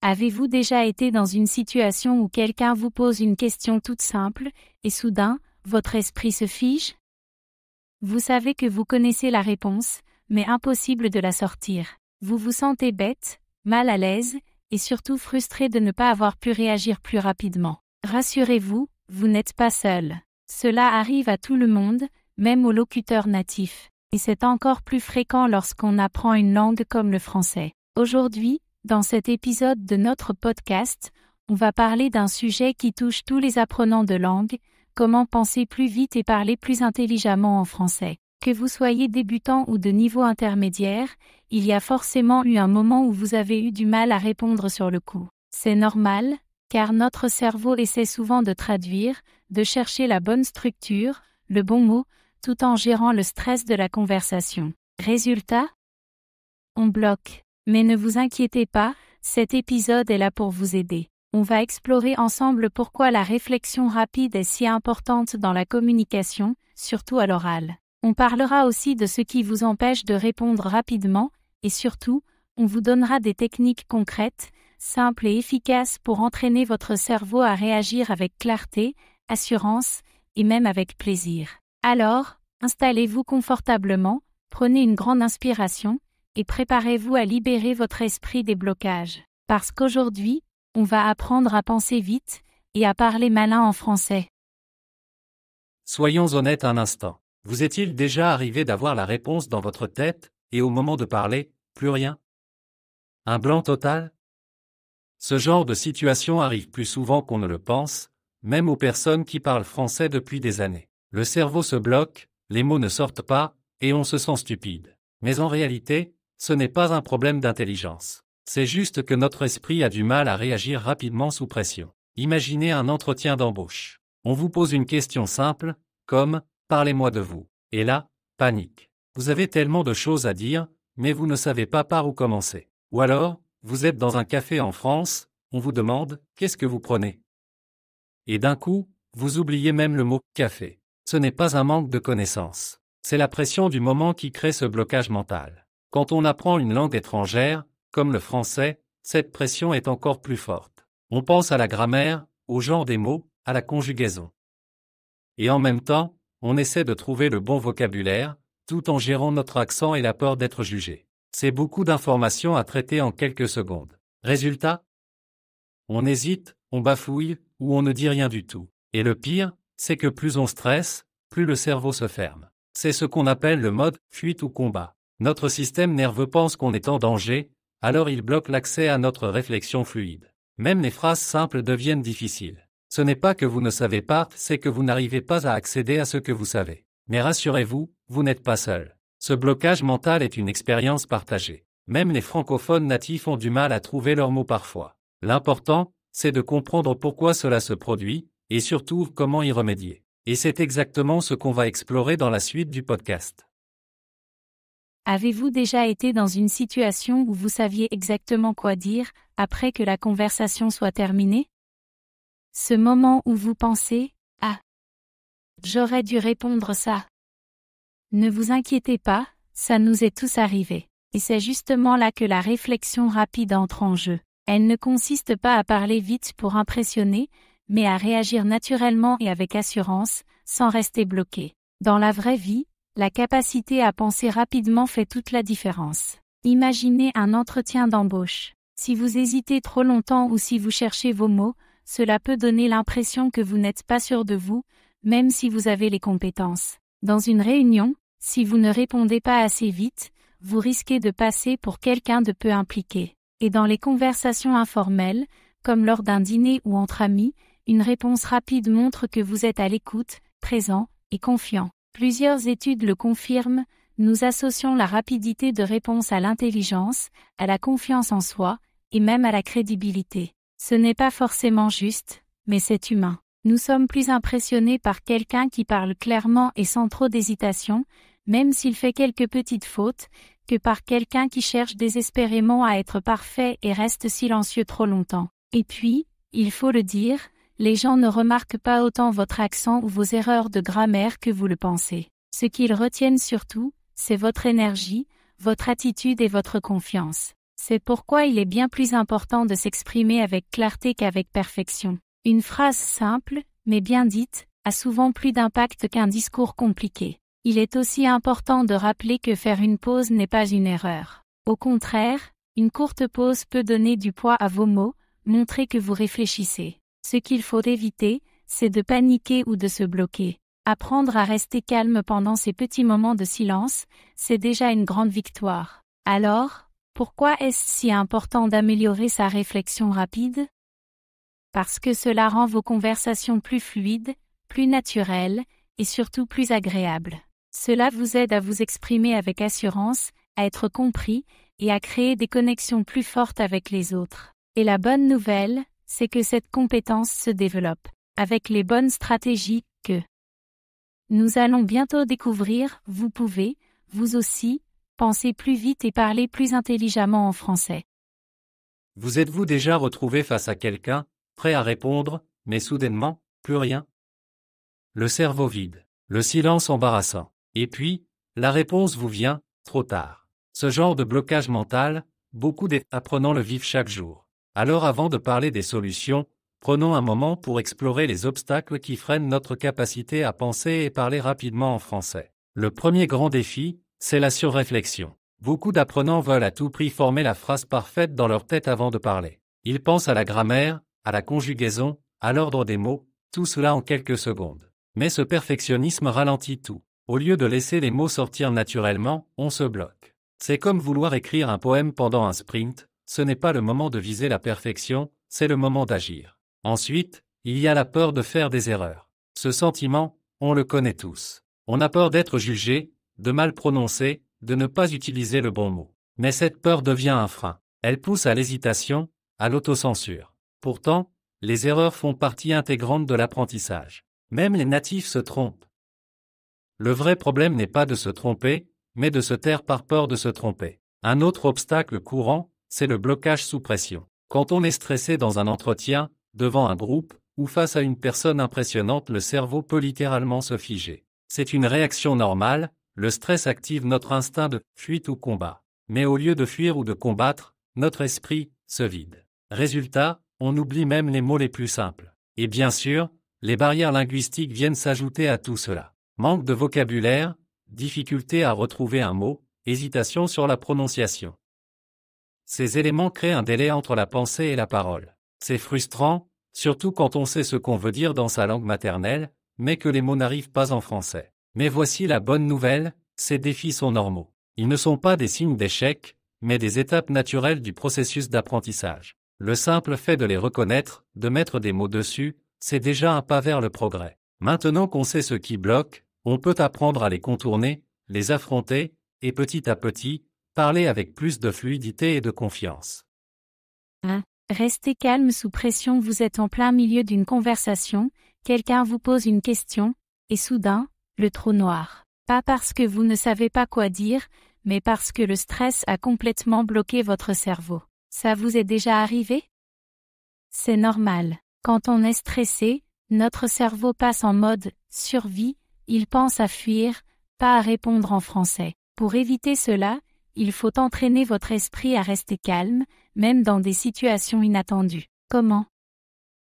Avez-vous déjà été dans une situation où quelqu'un vous pose une question toute simple, et soudain, votre esprit se fige? Vous savez que vous connaissez la réponse, mais impossible de la sortir. Vous vous sentez bête, mal à l'aise, et surtout frustré de ne pas avoir pu réagir plus rapidement. Rassurez-vous, vous n'êtes pas seul. Cela arrive à tout le monde, même aux locuteurs natifs. Et c'est encore plus fréquent lorsqu'on apprend une langue comme le français. Aujourd'hui, dans cet épisode de notre podcast, on va parler d'un sujet qui touche tous les apprenants de langue, comment penser plus vite et parler plus intelligemment en français. Que vous soyez débutant ou de niveau intermédiaire, il y a forcément eu un moment où vous avez eu du mal à répondre sur le coup. C'est normal, car notre cerveau essaie souvent de traduire, de chercher la bonne structure, le bon mot, tout en gérant le stress de la conversation. Résultat? On bloque. Mais ne vous inquiétez pas, cet épisode est là pour vous aider. On va explorer ensemble pourquoi la réflexion rapide est si importante dans la communication, surtout à l'oral. On parlera aussi de ce qui vous empêche de répondre rapidement, et surtout, on vous donnera des techniques concrètes, simples et efficaces pour entraîner votre cerveau à réagir avec clarté, assurance, et même avec plaisir. Alors, installez-vous confortablement, prenez une grande inspiration, et préparez-vous à libérer votre esprit des blocages. Parce qu'aujourd'hui, on va apprendre à penser vite, et à parler malin en français. Soyons honnêtes un instant. Vous est-il déjà arrivé d'avoir la réponse dans votre tête, et au moment de parler, plus rien? Un blanc total? Ce genre de situation arrive plus souvent qu'on ne le pense, même aux personnes qui parlent français depuis des années. Le cerveau se bloque, les mots ne sortent pas, et on se sent stupide. Mais en réalité, ce n'est pas un problème d'intelligence. C'est juste que notre esprit a du mal à réagir rapidement sous pression. Imaginez un entretien d'embauche. On vous pose une question simple, comme « Parlez-moi de vous ». Et là, panique. Vous avez tellement de choses à dire, mais vous ne savez pas par où commencer. Ou alors, vous êtes dans un café en France, on vous demande « Qu'est-ce que vous prenez ?» Et d'un coup, vous oubliez même le mot « café ». Ce n'est pas un manque de connaissances. C'est la pression du moment qui crée ce blocage mental. Quand on apprend une langue étrangère, comme le français, cette pression est encore plus forte. On pense à la grammaire, au genre des mots, à la conjugaison. Et en même temps, on essaie de trouver le bon vocabulaire, tout en gérant notre accent et la peur d'être jugé. C'est beaucoup d'informations à traiter en quelques secondes. Résultat? On hésite, on bafouille, ou on ne dit rien du tout. Et le pire, c'est que plus on stresse, plus le cerveau se ferme. C'est ce qu'on appelle le mode fuite ou combat. Notre système nerveux pense qu'on est en danger, alors il bloque l'accès à notre réflexion fluide. Même les phrases simples deviennent difficiles. Ce n'est pas que vous ne savez pas, c'est que vous n'arrivez pas à accéder à ce que vous savez. Mais rassurez-vous, vous n'êtes pas seul. Ce blocage mental est une expérience partagée. Même les francophones natifs ont du mal à trouver leurs mots parfois. L'important, c'est de comprendre pourquoi cela se produit, et surtout comment y remédier. Et c'est exactement ce qu'on va explorer dans la suite du podcast. Avez-vous déjà été dans une situation où vous saviez exactement quoi dire, après que la conversation soit terminée? Ce moment où vous pensez « Ah, j'aurais dû répondre ça ». Ne vous inquiétez pas, ça nous est tous arrivé. Et c'est justement là que la réflexion rapide entre en jeu. Elle ne consiste pas à parler vite pour impressionner, mais à réagir naturellement et avec assurance, sans rester bloqué. Dans la vraie vie, la capacité à penser rapidement fait toute la différence. Imaginez un entretien d'embauche. Si vous hésitez trop longtemps ou si vous cherchez vos mots, cela peut donner l'impression que vous n'êtes pas sûr de vous, même si vous avez les compétences. Dans une réunion, si vous ne répondez pas assez vite, vous risquez de passer pour quelqu'un de peu impliqué. Et dans les conversations informelles, comme lors d'un dîner ou entre amis, une réponse rapide montre que vous êtes à l'écoute, présent et confiant. Plusieurs études le confirment, nous associons la rapidité de réponse à l'intelligence, à la confiance en soi, et même à la crédibilité. Ce n'est pas forcément juste, mais c'est humain. Nous sommes plus impressionnés par quelqu'un qui parle clairement et sans trop d'hésitation, même s'il fait quelques petites fautes, que par quelqu'un qui cherche désespérément à être parfait et reste silencieux trop longtemps. Et puis, il faut le dire, les gens ne remarquent pas autant votre accent ou vos erreurs de grammaire que vous le pensez. Ce qu'ils retiennent surtout, c'est votre énergie, votre attitude et votre confiance. C'est pourquoi il est bien plus important de s'exprimer avec clarté qu'avec perfection. Une phrase simple, mais bien dite, a souvent plus d'impact qu'un discours compliqué. Il est aussi important de rappeler que faire une pause n'est pas une erreur. Au contraire, une courte pause peut donner du poids à vos mots, montrer que vous réfléchissez. Ce qu'il faut éviter, c'est de paniquer ou de se bloquer. Apprendre à rester calme pendant ces petits moments de silence, c'est déjà une grande victoire. Alors, pourquoi est-ce si important d'améliorer sa réflexion rapide? Parce que cela rend vos conversations plus fluides, plus naturelles, et surtout plus agréables. Cela vous aide à vous exprimer avec assurance, à être compris, et à créer des connexions plus fortes avec les autres. Et la bonne nouvelle, c'est que cette compétence se développe, avec les bonnes stratégies que nous allons bientôt découvrir. Vous pouvez, vous aussi, penser plus vite et parler plus intelligemment en français. Vous êtes-vous déjà retrouvé face à quelqu'un, prêt à répondre, mais soudainement, plus rien? Le cerveau vide, le silence embarrassant. Et puis, la réponse vous vient, trop tard. Ce genre de blocage mental, beaucoup d'apprenants le vivent chaque jour. Alors avant de parler des solutions, prenons un moment pour explorer les obstacles qui freinent notre capacité à penser et parler rapidement en français. Le premier grand défi, c'est la surréflexion. Beaucoup d'apprenants veulent à tout prix former la phrase parfaite dans leur tête avant de parler. Ils pensent à la grammaire, à la conjugaison, à l'ordre des mots, tout cela en quelques secondes. Mais ce perfectionnisme ralentit tout. Au lieu de laisser les mots sortir naturellement, on se bloque. C'est comme vouloir écrire un poème pendant un sprint, ce n'est pas le moment de viser la perfection, c'est le moment d'agir. Ensuite, il y a la peur de faire des erreurs. Ce sentiment, on le connaît tous. On a peur d'être jugé, de mal prononcer, de ne pas utiliser le bon mot. Mais cette peur devient un frein. Elle pousse à l'hésitation, à l'autocensure. Pourtant, les erreurs font partie intégrante de l'apprentissage. Même les natifs se trompent. Le vrai problème n'est pas de se tromper, mais de se taire par peur de se tromper. Un autre obstacle courant, c'est le blocage sous pression. Quand on est stressé dans un entretien, devant un groupe, ou face à une personne impressionnante, le cerveau peut littéralement se figer. C'est une réaction normale, le stress active notre instinct de fuite ou combat. Mais au lieu de fuir ou de combattre, notre esprit se vide. Résultat, on oublie même les mots les plus simples. Et bien sûr, les barrières linguistiques viennent s'ajouter à tout cela. Manque de vocabulaire, difficulté à retrouver un mot, hésitation sur la prononciation. Ces éléments créent un délai entre la pensée et la parole. C'est frustrant, surtout quand on sait ce qu'on veut dire dans sa langue maternelle, mais que les mots n'arrivent pas en français. Mais voici la bonne nouvelle, ces défis sont normaux. Ils ne sont pas des signes d'échec, mais des étapes naturelles du processus d'apprentissage. Le simple fait de les reconnaître, de mettre des mots dessus, c'est déjà un pas vers le progrès. Maintenant qu'on sait ce qui bloque, on peut apprendre à les contourner, les affronter, et petit à petit, parler avec plus de fluidité et de confiance. 1. Restez calme sous pression. Vous êtes en plein milieu d'une conversation, quelqu'un vous pose une question, et soudain, le trou noir. Pas parce que vous ne savez pas quoi dire, mais parce que le stress a complètement bloqué votre cerveau. Ça vous est déjà arrivé? C'est normal. Quand on est stressé, notre cerveau passe en mode survie, il pense à fuir, pas à répondre en français. Pour éviter cela, il faut entraîner votre esprit à rester calme, même dans des situations inattendues. Comment?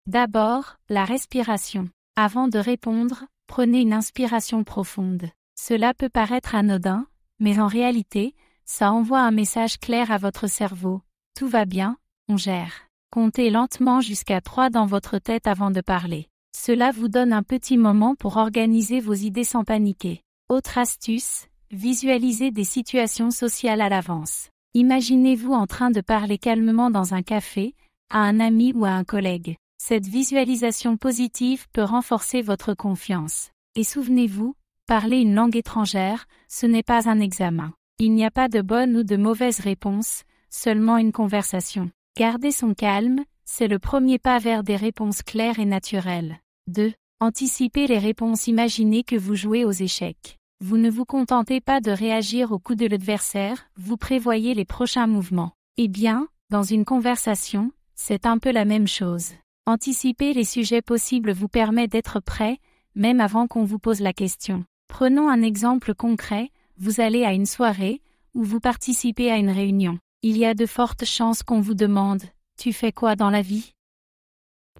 D'abord, la respiration. Avant de répondre, prenez une inspiration profonde. Cela peut paraître anodin, mais en réalité, ça envoie un message clair à votre cerveau. Tout va bien, on gère. Comptez lentement jusqu'à 3 dans votre tête avant de parler. Cela vous donne un petit moment pour organiser vos idées sans paniquer. Autre astuce, visualisez des situations sociales à l'avance. Imaginez-vous en train de parler calmement dans un café, à un ami ou à un collègue. Cette visualisation positive peut renforcer votre confiance. Et souvenez-vous, parler une langue étrangère, ce n'est pas un examen. Il n'y a pas de bonne ou de mauvaise réponse, seulement une conversation. Garder son calme, c'est le premier pas vers des réponses claires et naturelles. 2. Anticipez les réponses. Imaginez que vous jouez aux échecs. Vous ne vous contentez pas de réagir au coup de l'adversaire, vous prévoyez les prochains mouvements. Eh bien, dans une conversation, c'est un peu la même chose. Anticiper les sujets possibles vous permet d'être prêt, même avant qu'on vous pose la question. Prenons un exemple concret, vous allez à une soirée, ou vous participez à une réunion. il y a de fortes chances qu'on vous demande « Tu fais quoi dans la vie ?»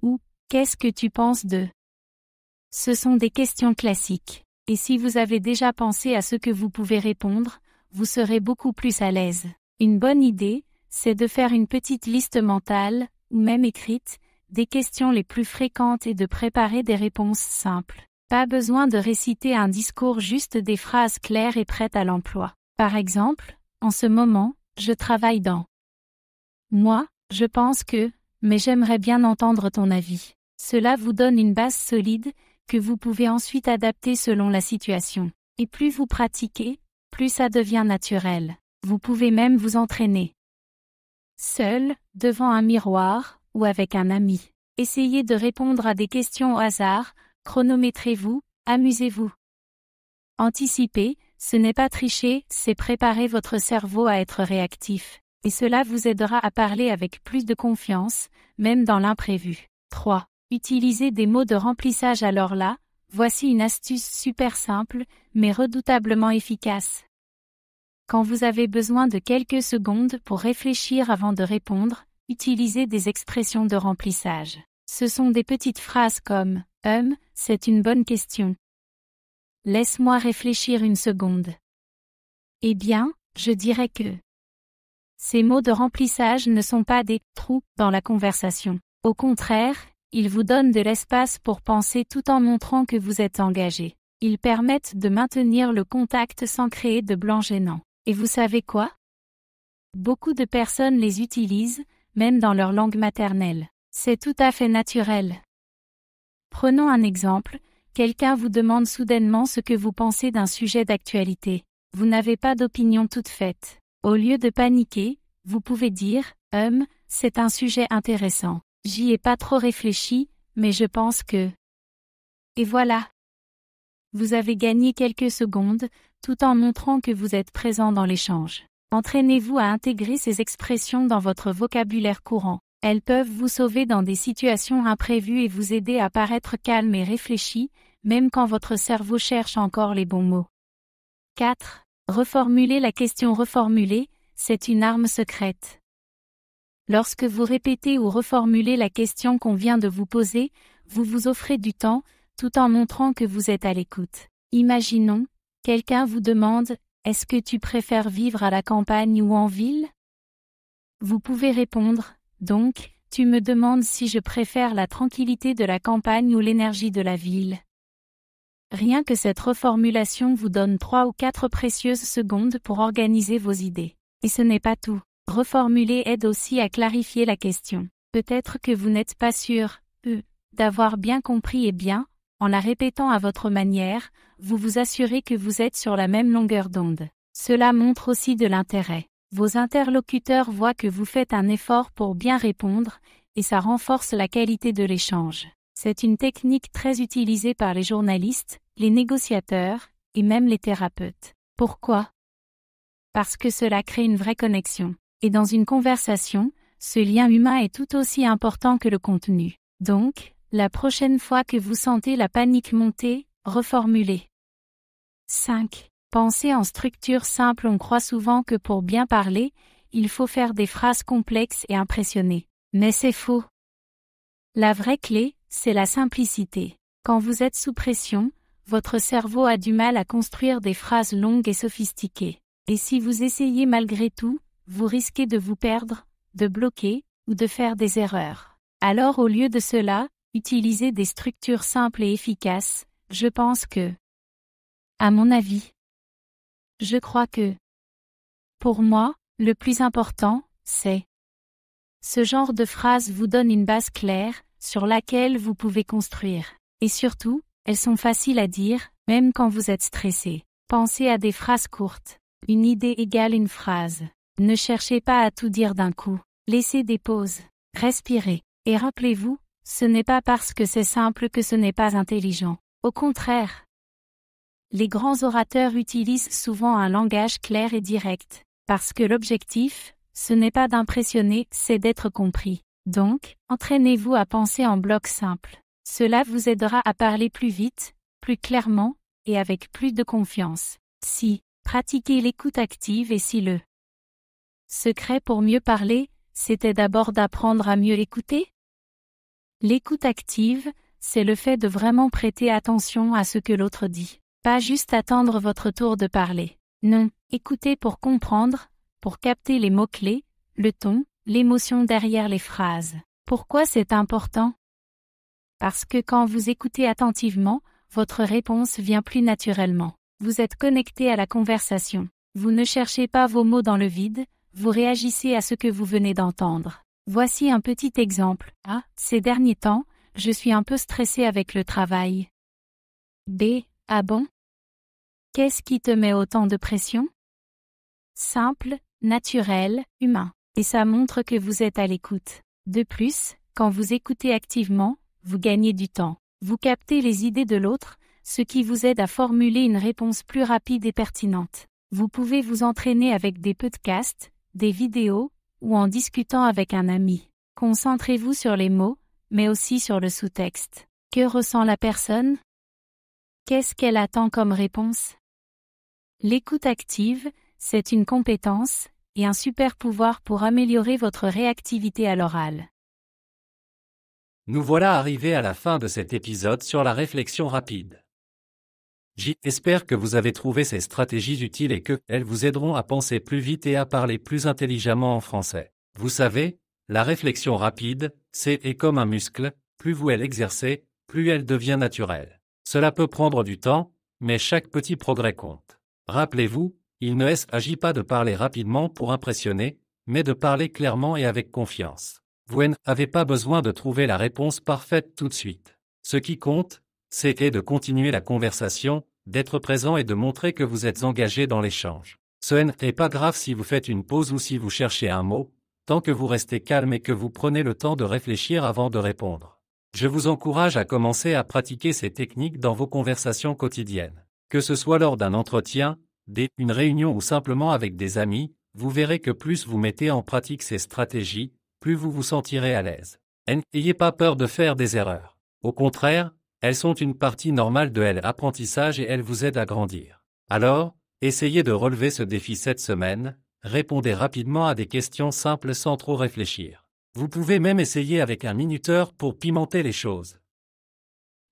ou « Qu'est-ce que tu penses de ?» Ce sont des questions classiques, et si vous avez déjà pensé à ce que vous pouvez répondre, vous serez beaucoup plus à l'aise. Une bonne idée, c'est de faire une petite liste mentale, ou même écrite, des questions les plus fréquentes et de préparer des réponses simples. Pas besoin de réciter un discours, juste des phrases claires et prêtes à l'emploi. Par exemple, en ce moment, je travaille dans. Moi, je pense que, mais j'aimerais bien entendre ton avis. Cela vous donne une base solide, que vous pouvez ensuite adapter selon la situation. Et plus vous pratiquez, plus ça devient naturel. Vous pouvez même vous entraîner. Seul, devant un miroir, ou avec un ami. Essayez de répondre à des questions au hasard, chronométrez-vous, amusez-vous. Anticipez, ce n'est pas tricher, c'est préparer votre cerveau à être réactif. Et cela vous aidera à parler avec plus de confiance, même dans l'imprévu. 3. Utilisez des mots de remplissage. Alors là, voici une astuce super simple, mais redoutablement efficace. Quand vous avez besoin de quelques secondes pour réfléchir avant de répondre, utilisez des expressions de remplissage. Ce sont des petites phrases comme « c'est une bonne question. Laisse-moi réfléchir une seconde. » Eh bien, je dirais que ces mots de remplissage ne sont pas des « trous » dans la conversation. Au contraire, ils vous donnent de l'espace pour penser tout en montrant que vous êtes engagé. Ils permettent de maintenir le contact sans créer de blanc gênant. Et vous savez quoi? Beaucoup de personnes les utilisent, même dans leur langue maternelle. C'est tout à fait naturel. Prenons un exemple, quelqu'un vous demande soudainement ce que vous pensez d'un sujet d'actualité. Vous n'avez pas d'opinion toute faite. Au lieu de paniquer, vous pouvez dire « c'est un sujet intéressant. J'y ai pas trop réfléchi, mais je pense que… » Et voilà. Vous avez gagné quelques secondes, tout en montrant que vous êtes présent dans l'échange. Entraînez-vous à intégrer ces expressions dans votre vocabulaire courant. Elles peuvent vous sauver dans des situations imprévues et vous aider à paraître calme et réfléchi, même quand votre cerveau cherche encore les bons mots. 4. Reformuler la question. Reformuler, c'est une arme secrète. Lorsque vous répétez ou reformulez la question qu'on vient de vous poser, vous vous offrez du temps, tout en montrant que vous êtes à l'écoute. Imaginons, quelqu'un vous demande « Est-ce que tu préfères vivre à la campagne ou en ville ?» Vous pouvez répondre « Donc, tu me demandes si je préfère la tranquillité de la campagne ou l'énergie de la ville. » Rien que cette reformulation vous donne 3 ou 4 précieuses secondes pour organiser vos idées. Et ce n'est pas tout. Reformuler aide aussi à clarifier la question. Peut-être que vous n'êtes pas sûr, d'avoir bien compris et bien, en la répétant à votre manière, vous vous assurez que vous êtes sur la même longueur d'onde. Cela montre aussi de l'intérêt. Vos interlocuteurs voient que vous faites un effort pour bien répondre, et ça renforce la qualité de l'échange. C'est une technique très utilisée par les journalistes, les négociateurs, et même les thérapeutes. Pourquoi? Parce que cela crée une vraie connexion. Et dans une conversation, ce lien humain est tout aussi important que le contenu. Donc, la prochaine fois que vous sentez la panique monter, reformulez. 5. Pensez en structure simple. On croit souvent que pour bien parler, il faut faire des phrases complexes et impressionner. Mais c'est faux. La vraie clé, c'est la simplicité. Quand vous êtes sous pression, votre cerveau a du mal à construire des phrases longues et sophistiquées. Et si vous essayez malgré tout, vous risquez de vous perdre, de bloquer, ou de faire des erreurs. Alors au lieu de cela, utilisez des structures simples et efficaces. Je pense que… À mon avis. Je crois que… Pour moi, le plus important, c'est… Ce genre de phrase vous donne une base claire, sur laquelle vous pouvez construire. Et surtout, elles sont faciles à dire, même quand vous êtes stressé. Pensez à des phrases courtes. Une idée égale une phrase. Ne cherchez pas à tout dire d'un coup. Laissez des pauses. Respirez. Et rappelez-vous, ce n'est pas parce que c'est simple que ce n'est pas intelligent. Au contraire. Les grands orateurs utilisent souvent un langage clair et direct. Parce que l'objectif, ce n'est pas d'impressionner, c'est d'être compris. Donc, entraînez-vous à penser en blocs simples. Cela vous aidera à parler plus vite, plus clairement, et avec plus de confiance. Si, pratiquez l'écoute active et si le Secret pour mieux parler, c'était d'abord d'apprendre à mieux écouter? L'écoute active, c'est le fait de vraiment prêter attention à ce que l'autre dit. Pas juste attendre votre tour de parler. Non, écoutez pour comprendre, pour capter les mots-clés, le ton, l'émotion derrière les phrases. Pourquoi c'est important? Parce que quand vous écoutez attentivement, votre réponse vient plus naturellement. Vous êtes connecté à la conversation. Vous ne cherchez pas vos mots dans le vide, vous réagissez à ce que vous venez d'entendre. Voici un petit exemple. A. Ces derniers temps, je suis un peu stressé avec le travail. B. Ah bon? Qu'est-ce qui te met autant de pression? Simple, naturel, humain. Et ça montre que vous êtes à l'écoute. De plus, quand vous écoutez activement, vous gagnez du temps. Vous captez les idées de l'autre, ce qui vous aide à formuler une réponse plus rapide et pertinente. Vous pouvez vous entraîner avec des podcasts, des vidéos, ou en discutant avec un ami. Concentrez-vous sur les mots, mais aussi sur le sous-texte. Que ressent la personne? Qu'est-ce qu'elle attend comme réponse? L'écoute active, c'est une compétence, et un super pouvoir pour améliorer votre réactivité à l'oral. Nous voilà arrivés à la fin de cet épisode sur la réflexion rapide. J'espère que vous avez trouvé ces stratégies utiles et que elles vous aideront à penser plus vite et à parler plus intelligemment en français. Vous savez, la réflexion rapide, est comme un muscle, plus vous l'exercez, plus elle devient naturelle. Cela peut prendre du temps, mais chaque petit progrès compte. Rappelez-vous, il ne s'agit pas de parler rapidement pour impressionner, mais de parler clairement et avec confiance. Vous n'avez pas besoin de trouver la réponse parfaite tout de suite. Ce qui compte, c'est de continuer la conversation, d'être présent et de montrer que vous êtes engagé dans l'échange. Ce n'est pas grave si vous faites une pause ou si vous cherchez un mot, tant que vous restez calme et que vous prenez le temps de réfléchir avant de répondre. Je vous encourage à commencer à pratiquer ces techniques dans vos conversations quotidiennes. Que ce soit lors d'un entretien, d'une réunion ou simplement avec des amis, vous verrez que plus vous mettez en pratique ces stratégies, plus vous vous sentirez à l'aise. N'ayez pas peur de faire des erreurs. Au contraire, elles sont une partie normale de l'apprentissage et elles vous aident à grandir. Alors, essayez de relever ce défi cette semaine, répondez rapidement à des questions simples sans trop réfléchir. Vous pouvez même essayer avec un minuteur pour pimenter les choses.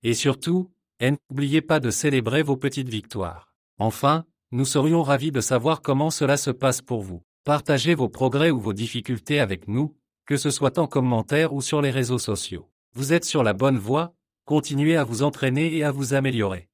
Et surtout, n'oubliez pas de célébrer vos petites victoires. Enfin, nous serions ravis de savoir comment cela se passe pour vous. Partagez vos progrès ou vos difficultés avec nous, que ce soit en commentaire ou sur les réseaux sociaux. Vous êtes sur la bonne voie, continuez à vous entraîner et à vous améliorer.